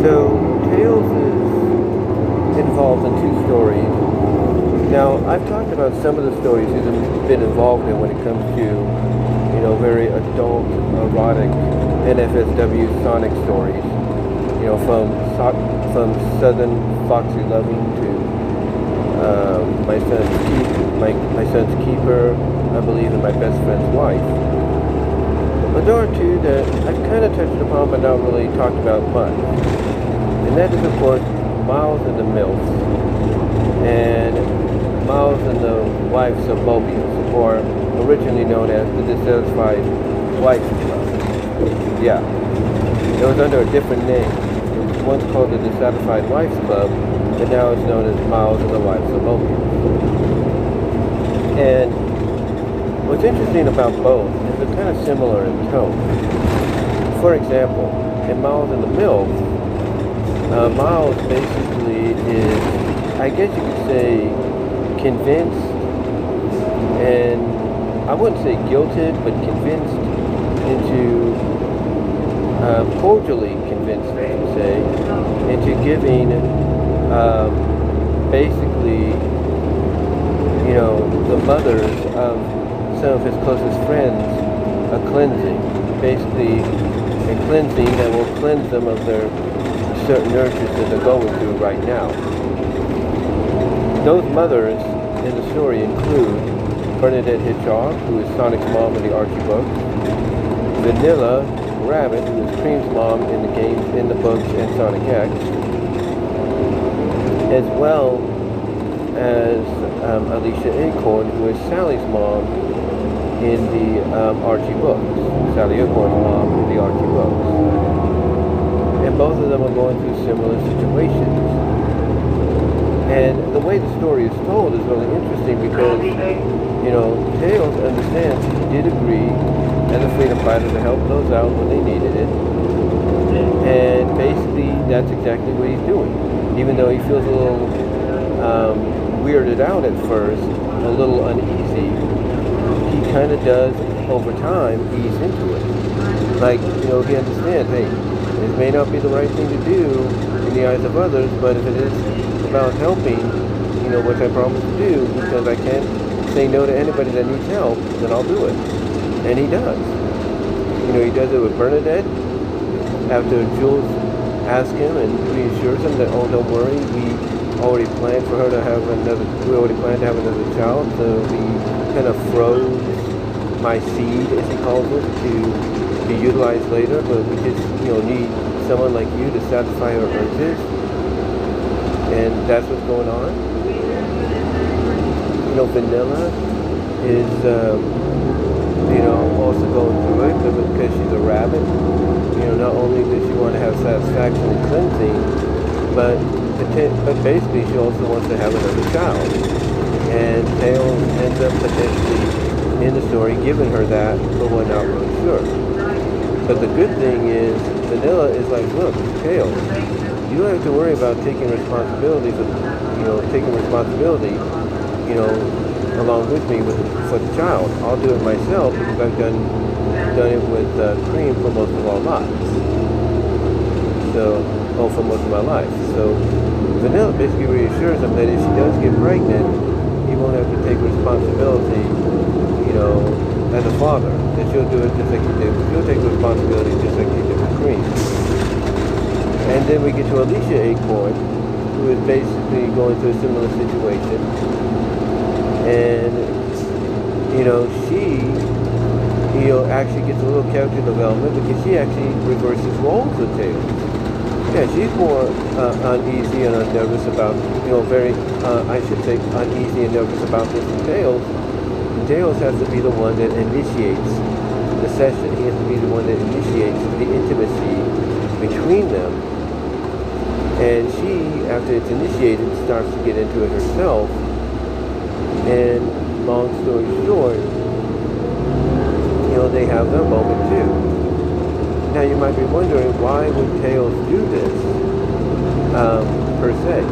So, Tails is involved in two stories. Now, I've talked about some of the stories he's been involved in when it comes to, very adult, erotic, NFSW Sonic stories. From Southern Foxy Loving to my son's keeper, I believe, and my best friend's wife. But there are two that I've kind of touched upon but not really talked about much. And that is, of course, Miles and the MILF, and Miles and the Wives of Mobius, or originally known as the Dissatisfied Wives Club. Yeah, it was under a different name. It was once called the Dissatisfied Wives Club, and now it's known as Miles and the Wives of Mobius. And what's interesting about both is they're kind of similar in tone. For example, in Miles and the MILF, Miles basically is, I guess you could say, convinced, and I wouldn't say guilted, but convinced into, cordially convinced, I should say, into giving, basically, the mothers of some of his closest friends a cleansing. Basically, a cleansing that will cleanse them of their certain urges that they're going through right now. Those mothers in the story include Bernadette Hedgehog, who is Sonic's mom in the Archie books, Vanilla Rabbit, who is Cream's mom in the games, in the books, and Sonic X, as well as Alicia Acorn, who is Sally's mom in the Archie books. Sally Acorn's mom in the Archie books. And both of them are going through similar situations. And the way the story is told is really interesting because, Tails understands he did agree as a freedom fighter to help those out when they needed it. And basically, that's exactly what he's doing. Even though he feels a little weirded out at first, a little uneasy, he kind of does, over time, ease into it. Like, he understands, hey, this may not be the right thing to do in the eyes of others, but if it is about helping, which I promise to do, because I can't say no to anybody that needs help, then I'll do it. And he does. He does it with Bernadette, after Jules asks him and reassures him that, oh, don't worry, we already planned for her to have another child, so we kind of froze my seed, as he calls it, to be utilized later, but we just, need someone like you to satisfy her urges. And that's what's going on. Vanilla is, also going through it, but because she's a rabbit, not only does she want to have satisfaction and cleansing, but basically she also wants to have another child. And Tails ends up potentially in the story giving her that, but we're not really sure. But the good thing is, Vanilla is like, look, Tails, you don't have to worry about taking responsibility along with me for the child. I'll do it myself because I've done it with Cream for most of our lives. For most of my life. So Vanilla basically reassures him that if she does get pregnant, he won't have to take responsibility, as a father. That she'll do it just like he did. She'll take responsibility just like he did with Cream. And then we get to Alicia Acorn, who is basically going through a similar situation. And, she, actually gets a little character development because she actually reverses roles with Tails. Yeah, she's more uneasy and nervous about, uneasy and nervous about this than Tails. And Tails has to be the one that initiates the session. He has to be the one that initiates the intimacy between them. And she, after it's initiated, starts to get into it herself. And long story short, they have their moment too. Now you might be wondering, why would Tails do this, per se?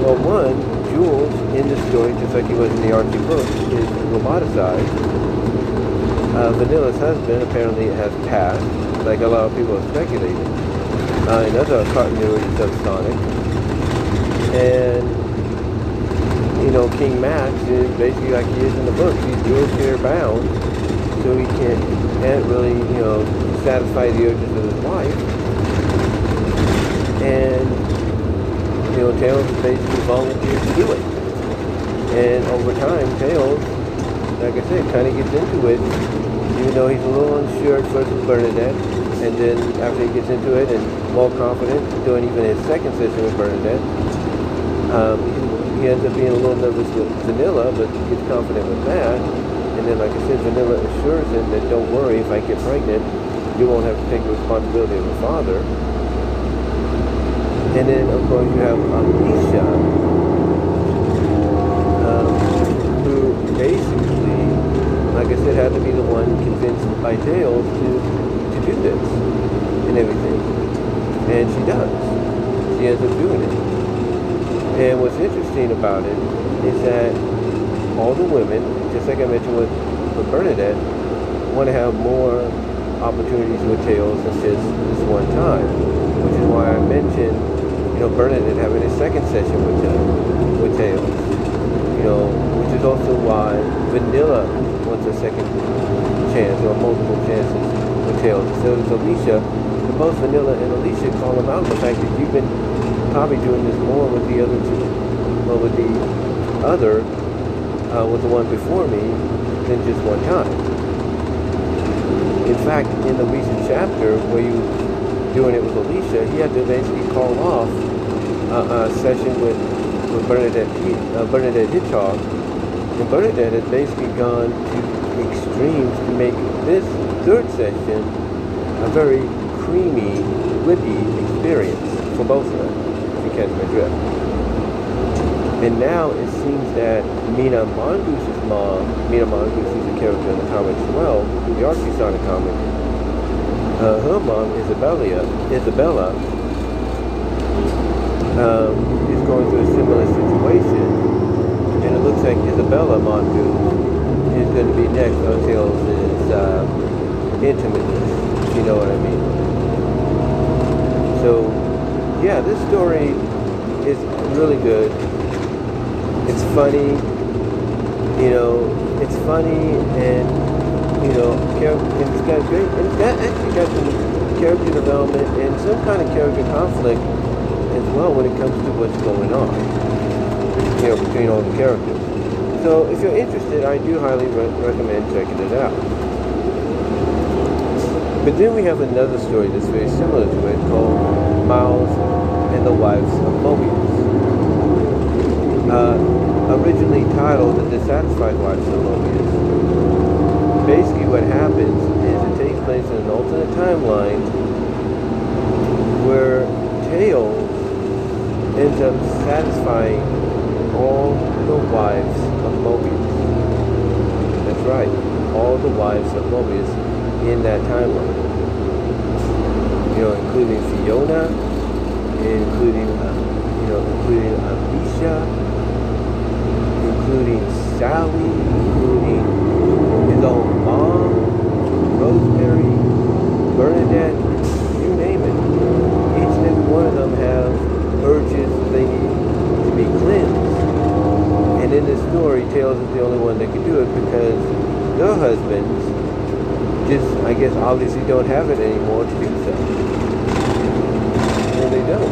Well, one, Jules, in the story, just like he was in the Archie books, is roboticized. Vanilla's husband apparently has passed, like a lot of people have speculated. another continuity subsonic. And, King Max is basically like he is in the book. He's wheelchair bound, so he can't really, satisfy the urges of his wife. And, Tails basically volunteered to do it. And over time, Tails, like I said, kind of gets into it, even though he's a little unsure at first with Bernadette. And then after he gets into it and more confident, doing even his second session with Bernadette, he ends up being a little nervous with Vanilla, but gets confident with that. And then, like I said, Vanilla assures him that don't worry, if I get pregnant, you won't have to take the responsibility of a father. And then, of course, you have Alicia, who basically, like I said, had to be the one convinced by Tails to do this and everything. And she does. She ends up doing it. And what's interesting about it is that all the women, just like I mentioned with Bernadette, want to have more opportunities with Tails than just this one time. Which is why I mentioned, Bernadette having a second session with Tails. Which is also why Vanilla wants a second chance or multiple chances with Tails. So it's Alicia, both Vanilla and Alicia call him out on the fact that you've been probably doing this more with the other two, or with the other, with the one before me, than just one time. In fact, in the recent chapter where you doing it with Alicia, he had to basically call off a session with Bernadette Hedgehog, and Bernadette has basically gone to extremes to make this third session a very creamy, whippy experience for both of them, if you catch my drift. And now it seems that Mina Mongoose' mom, Mina Mongoose is a character in the comics as well, the Archie Sonic comic, her mom, Isabella, is going through a similar situation, and it looks like Isabella Mongoose is going to be next on Tails' intimateness, if you know what I mean. So, yeah, this story is really good. It's funny, it's funny, and, it's got great, and it's actually got some character development and some kind of character conflict as well when it comes to what's going on, between all the characters. So, if you're interested, I do highly recommend checking it out. But then we have another story that's very similar to it called Miles and the Wives of Mobius. Originally titled The Dissatisfied Wives of Mobius. Basically what happens is it takes place in an alternate timeline where Tails ends up satisfying all the wives of Mobius. That's right, all the wives of Mobius in that timeline. Including Fiona, including Alicia, including Sally, including his own mom, Rosemary, Bernadette, you name it. Each and every one of them have urges they need to be cleansed. And in this story, Tails is the only one that can do it because their husbands just, I guess, obviously don't have it anymore to do so. No, they don't.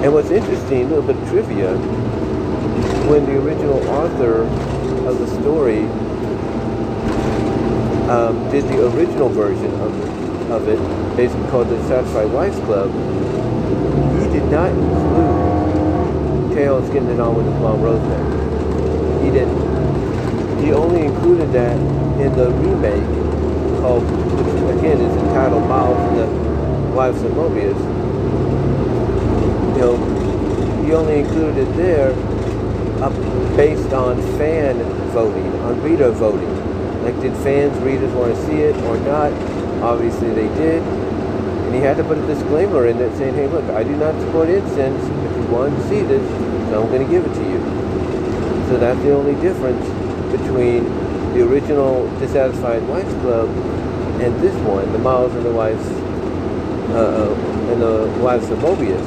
And what's interesting, a little bit of trivia, when the original author of the story did the original version of it, basically called the Satisfied Wives Club, he did not include Tails getting it on with his mom Rosemary. He didn't. He only included that in the remake called, which again is entitled Miles and the Wives of Mobius. He only included it there based on fan voting, on reader voting. Like, did readers want to see it or not? Obviously they did. And he had to put a disclaimer in there saying, hey, look, I do not support incense. If you want to see this, so I'm going to give it to you. So that's the only difference between the original Dissatisfied Wives Club And this one, the Miles and the wives of Mobius,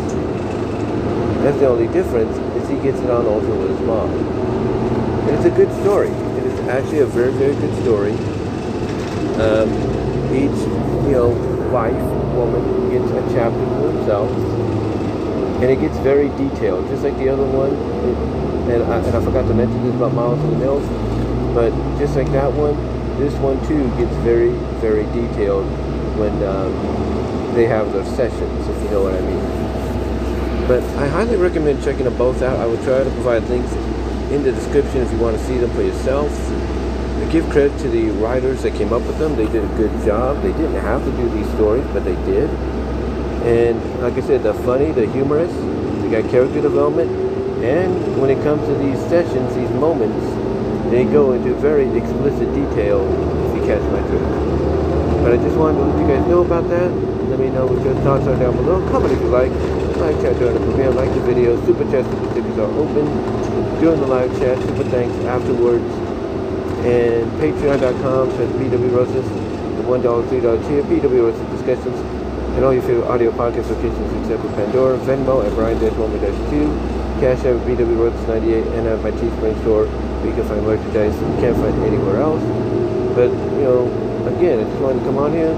that's the only difference, is he gets it on also with his mom. And it's a good story. It is actually a very, very good story. Each, woman gets a chapter to themselves, and it gets very detailed, just like the other one. And I forgot to mention this about Miles and the Mills, but just like that one, this one too gets very, very detailed when they have their sessions, if you know what I mean. But I highly recommend checking them both out. I will try to provide links in the description if you want to see them for yourself. I give credit to the writers that came up with them. They did a good job. They didn't have to do these stories, but they did. And like I said, they're funny, they're humorous, they got character development, and when it comes to these sessions, these moments, they go into very explicit detail, if you catch my drift. But I just wanted to let you guys know about that. Let me know what your thoughts are down below. Comment if you like chat during the premiere, like the video. Super chat, super stickers are open during the live chat. Super thanks afterwards. And patreon.com/BWRoses, the $1, $3 tier, BW Roses discussions, and all your favorite audio podcast locations except for Pandora, Venmo, and Brian-1-2, Cash App, BW Roses98, and at my Teespring store, where you can find merchandise you can't find anywhere else. But, again, I just wanted to come on here,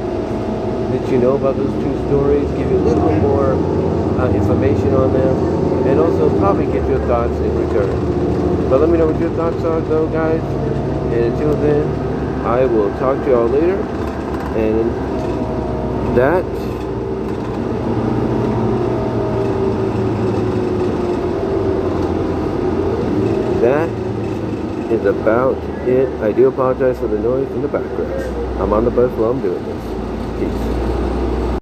let you know about those two stories, give you a little bit more information on them, and also probably get your thoughts in return. But let me know what your thoughts are, though, guys. And until then, I will talk to y'all later. And that is about it. I do apologize for the noise in the background. I'm on the bus while I'm doing this. Peace.